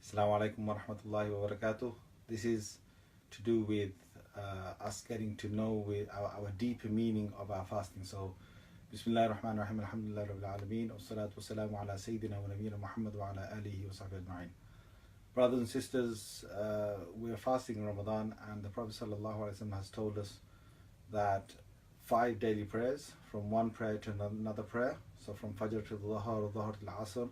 Assalamu alaikum wa rahmatullahi wa barakatuh. This is to do with us getting to know with our deeper meaning of our fasting. So, Bismillah ar-Rahman ar-Rahim, alhamdulillah rabbil alameen, wa salatu wa salamu ala Sayyidina wa Nabiyyina Muhammad wa ala alihi wa sahbihi ajma'in. Brothers and sisters, we are fasting in Ramadan, and the Prophet sallallahu alaihi wasallam has told us that 5 daily prayers, from one prayer to another prayer, so from Fajr to Dhuhr, Dhuhr to Asr,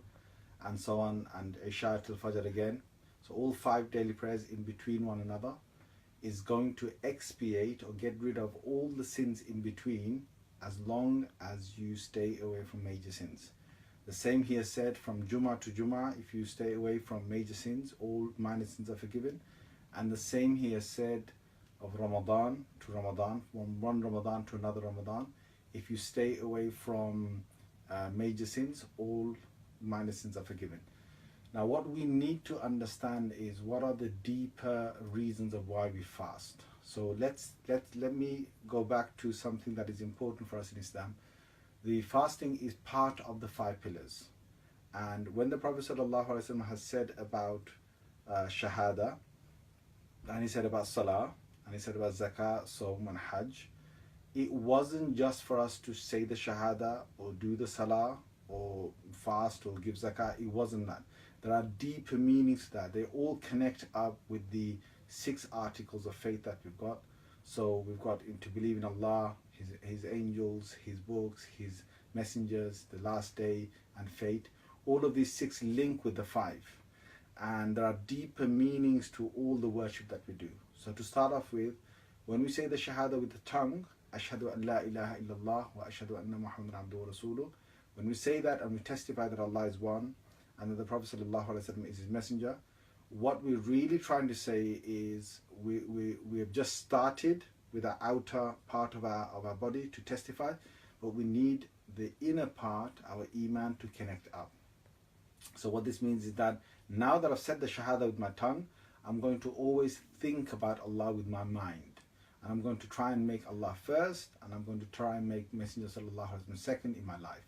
and so on, and Isha till Fajr again. So all 5 daily prayers in between one another is going to expiate or get rid of all the sins in between, as long as you stay away from major sins. The same here said, from Jummah to Jummah, if you stay away from major sins, all minor sins are forgiven. And the same here said of Ramadan to Ramadan, from one Ramadan to another Ramadan, if you stay away from major sins, all minor sins are forgiven. Now, what we need to understand is what are the deeper reasons of why we fast. So let me go back to something that is important for us in Islam. The fasting is part of the 5 pillars, and when the Prophet ﷺ has said about Shahada, and he said about Salah, and he said about Zakah, Sawm and Hajj, it wasn't just for us to say the Shahada or do the Salah or fast or give Zakah. It wasn't that. There are deeper meanings to that. They all connect up with the 6 articles of faith that we've got. So we've got to believe in Allah, His angels, His books, His messengers, the last day, and fate. All of these 6 link with the 5. And there are deeper meanings to all the worship that we do. So to start off with, when we say the Shahada with the tongue, Ashhadu an la ilaha illallah wa ashhadu anna Muhammadan abduhu wa rasuluh. When we say that and we testify that Allah is one and that the Prophet ﷺ is His messenger, what we're really trying to say is we have just started with the outer part of our body to testify, but we need the inner part, our Iman, to connect up. So what this means is that now that I've said the Shahada with my tongue, I'm going to always think about Allah with my mind. And I'm going to try and make Allah first, and I'm going to try and make Messenger sallallahu alaihi wasallam second in my life.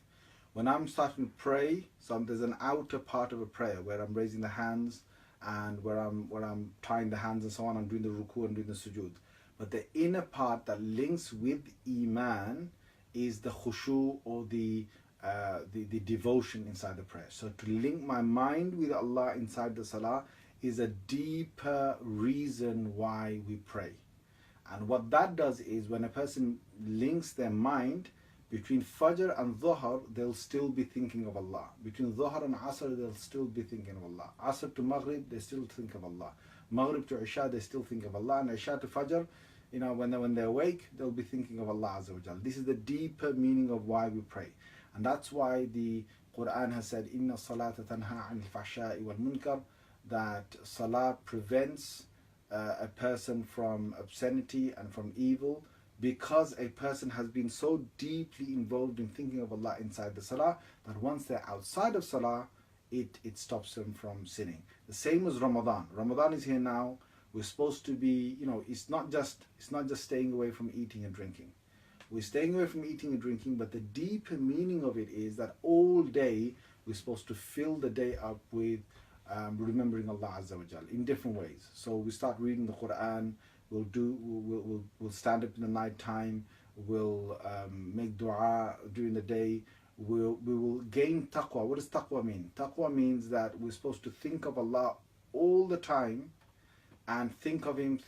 When I'm starting to pray, so there's an outer part of a prayer where I'm raising the hands and where I'm tying the hands and so on. I'm doing the ruku and doing the sujood. But the inner part that links with Iman is the khushu, or the devotion inside the prayer. So to link my mind with Allah inside the salah is a deeper reason why we pray. And what that does is, when a person links their mind, between Fajr and Dhuhr, they'll still be thinking of Allah. Between Dhuhr and Asr, they'll still be thinking of Allah. Asr to Maghrib, they still think of Allah. Maghrib to Isha, they still think of Allah. And Isha to Fajr, when they're awake, they'll be thinking of Allah Azza wa Jal. This is the deeper meaning of why we pray. And that's why the Quran has said, Inna salata tanha anil fahsha'i wal munkar, that Salah prevents a person from obscenity and from evil, because a person has been so deeply involved in thinking of Allah inside the Salah that once they're outside of Salah, it stops them from sinning. The same as Ramadan. Ramadan is here now. We're supposed to be, it's not just staying away from eating and drinking. We're staying away from eating and drinking, but the deeper meaning of it is that all day we're supposed to fill the day up with remembering Allah Azza wa Jal in different ways. So we start reading the Quran. We'll stand up in the night time. We'll make dua during the day. We will gain taqwa. What does taqwa mean? Taqwa means that we're supposed to think of Allah all the time, and think of Him.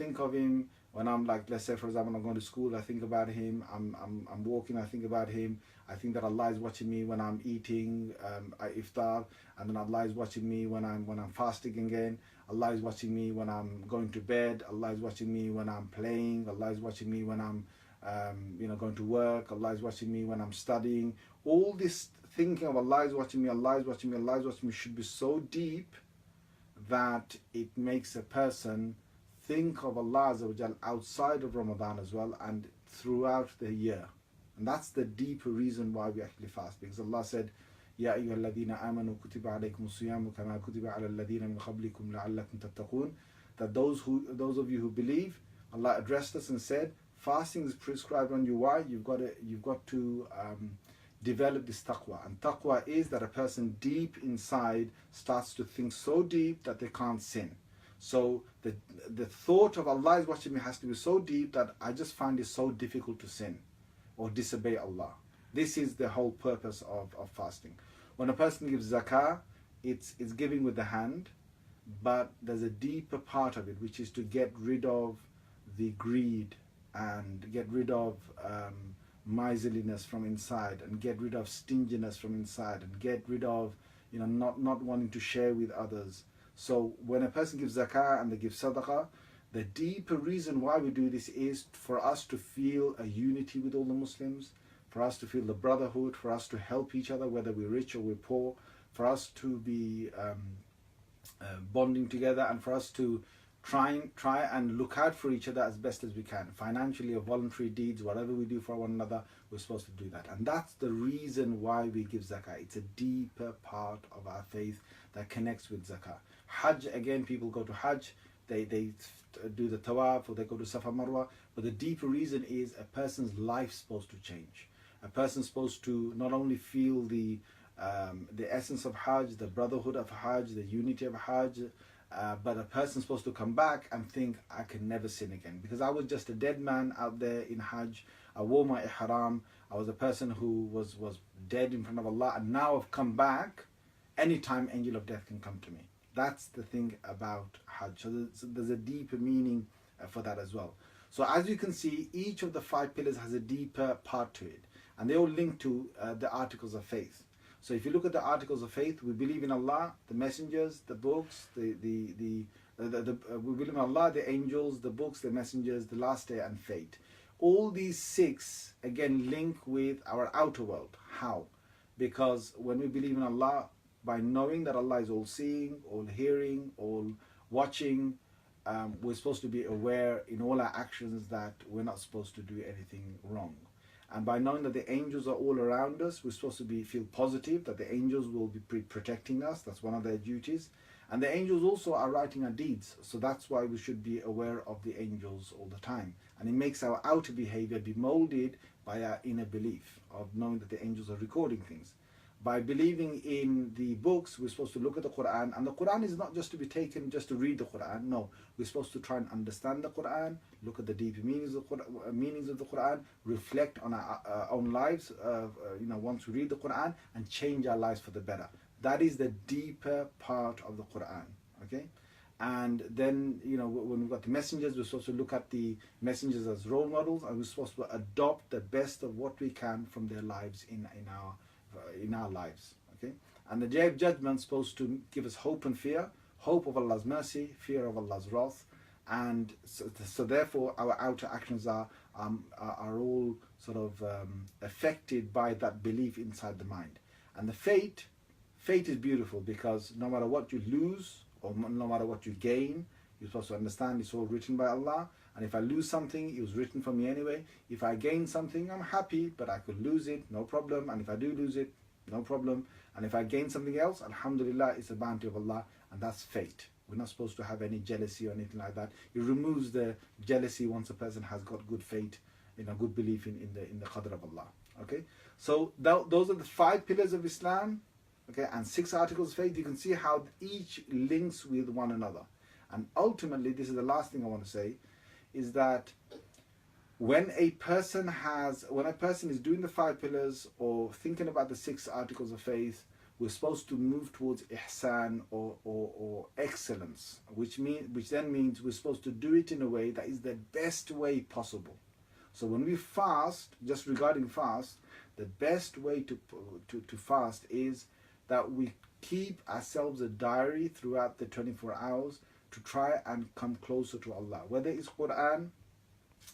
When I'm, like, let's say for example, I'm going to school, I think about Him. I'm walking, I think about Him. I think that Allah is watching me when I'm eating iftar, and then Allah is watching me when I'm fasting again. Allah is watching me when I'm going to bed. Allah is watching me when I'm playing. Allah is watching me when I'm going to work. Allah is watching me when I'm studying. All this thinking of Allah is watching me, Allah is watching me, Allah is watching me should be so deep that it makes a person think of Allah Azza wa Jal outside of Ramadan as well, and throughout the year. And that's the deeper reason why we actually fast, because Allah said, Ya ayyuhalladhina amanu kutiba alaykum siyamu kama kutiba ala alladhina min qablikum la'allakum tattaqun. That those of you who believe, Allah addressed us and said, fasting is prescribed on you. Why? You've got to develop this taqwa. And taqwa is that a person deep inside starts to think so deep that they can't sin. So the thought of Allah is watching me has to be so deep that I just find it so difficult to sin or disobey Allah. This is the whole purpose of fasting. When a person gives zakah, it's giving with the hand, but there's a deeper part of it, which is to get rid of the greed and get rid of miserliness from inside, and get rid of stinginess from inside, and get rid of not wanting to share with others. So when a person gives zakah and they give sadaqah, the deeper reason why we do this is for us to feel a unity with all the Muslims, for us to feel the brotherhood, for us to help each other, whether we're rich or we're poor, for us to be bonding together, and for us to try and look out for each other as best as we can, financially or voluntary deeds, whatever we do for one another, we're supposed to do that. And that's the reason why we give zakah. It's a deeper part of our faith that connects with zakah. Hajj, again, people go to Hajj, they do the tawaf, or they go to Safa Marwa, but the deeper reason is a person's life's supposed to change. A person's supposed to not only feel the essence of Hajj, the brotherhood of Hajj, the unity of Hajj, but a person's supposed to come back and think, I can never sin again, because I was just a dead man out there in Hajj. I wore my ihram. I was a person who was dead in front of Allah, and now I've come back. Anytime angel of death can come to me. That's the thing about Hajj. So there's a deeper meaning for that as well. So as you can see, each of the 5 pillars has a deeper part to it, and they all link to the articles of faith. So if you look at the articles of faith, we believe in Allah, the messengers, the books, we believe in Allah, the angels, the books, the messengers, the last day, and fate. All these 6 again link with our outer world. How? Because when we believe in Allah, by knowing that Allah is all seeing, all hearing, all watching, we're supposed to be aware in all our actions that we're not supposed to do anything wrong. And by knowing that the angels are all around us, we're supposed to feel positive that the angels will be protecting us. That's one of their duties. And the angels also are writing our deeds. So that's why we should be aware of the angels all the time. And it makes our outer behavior be molded by our inner belief of knowing that the angels are recording things. By believing in the books, we're supposed to look at the Quran. And the Quran is not just to be taken just to read the Quran. No, we're supposed to try and understand the Quran, look at the deep meanings of the Quran, reflect on our own lives, once we read the Quran, and change our lives for the better. That is the deeper part of the Quran, okay? And then, when we've got the messengers, we're supposed to look at the messengers as role models, and we're supposed to adopt the best of what we can from their lives in our lives, okay? And the Day of Judgment is supposed to give us hope and fear, hope of Allah's mercy, fear of Allah's wrath, and so therefore our outer actions are all sort of affected by that belief inside the mind. And the fate is beautiful, because no matter what you lose or no matter what you gain, you're supposed to understand it's all written by Allah. And if I lose something, it was written for me anyway. If I gain something, I'm happy, but I could lose it, no problem. And if I do lose it, no problem. And if I gain something else, alhamdulillah, it's a bounty of Allah, and that's fate. We're not supposed to have any jealousy or anything like that. It removes the jealousy once a person has got good fate, good belief in the qadr of Allah. Okay, so those are the 5 pillars of Islam, okay, and 6 articles of faith. You can see how each links with one another. And ultimately, this is the last thing I want to say, is that when a person is doing the 5 pillars or thinking about the 6 articles of faith, we're supposed to move towards ihsan or excellence, which then means we're supposed to do it in a way that is the best way possible. So when we fast, just regarding fast, the best way to fast is that we keep ourselves a diary throughout the 24 hours to try and come closer to Allah. Whether it's Quran,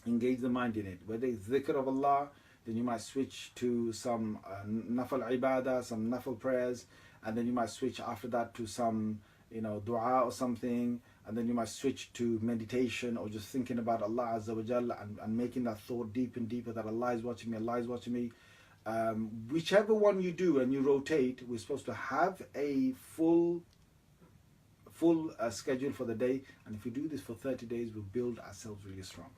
engage the mind in it. Whether it's dhikr of Allah, then you might switch to some nafal ibadah, some nafal prayers, and then you might switch after that to some dua or something, and then you might switch to meditation or just thinking about Allah Azza wa Jalla and making that thought deeper and deeper that Allah is watching me, Allah is watching me. Whichever one you do and you rotate, we're supposed to have a full schedule for the day, and if we do this for 30 days, we'll build ourselves really strong.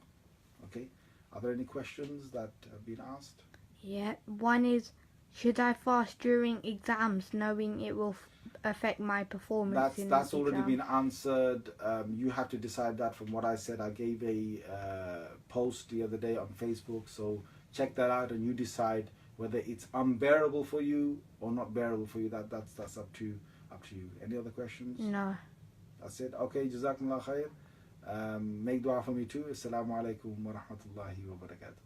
Okay, are there any questions that have been asked? Yeah, one is, Should I fast during exams, knowing it will affect my performance in That's already exam? been answered. You have to decide that from what I said. I gave a post the other day on Facebook, so check that out and you decide whether it's unbearable for you or not bearable for you. That's up to you. Any other questions? No. That's it. Okay, Jazakumullah khair. Make dua for me too. Assalamu alaikum wa rahmatullahi wa barakatuh.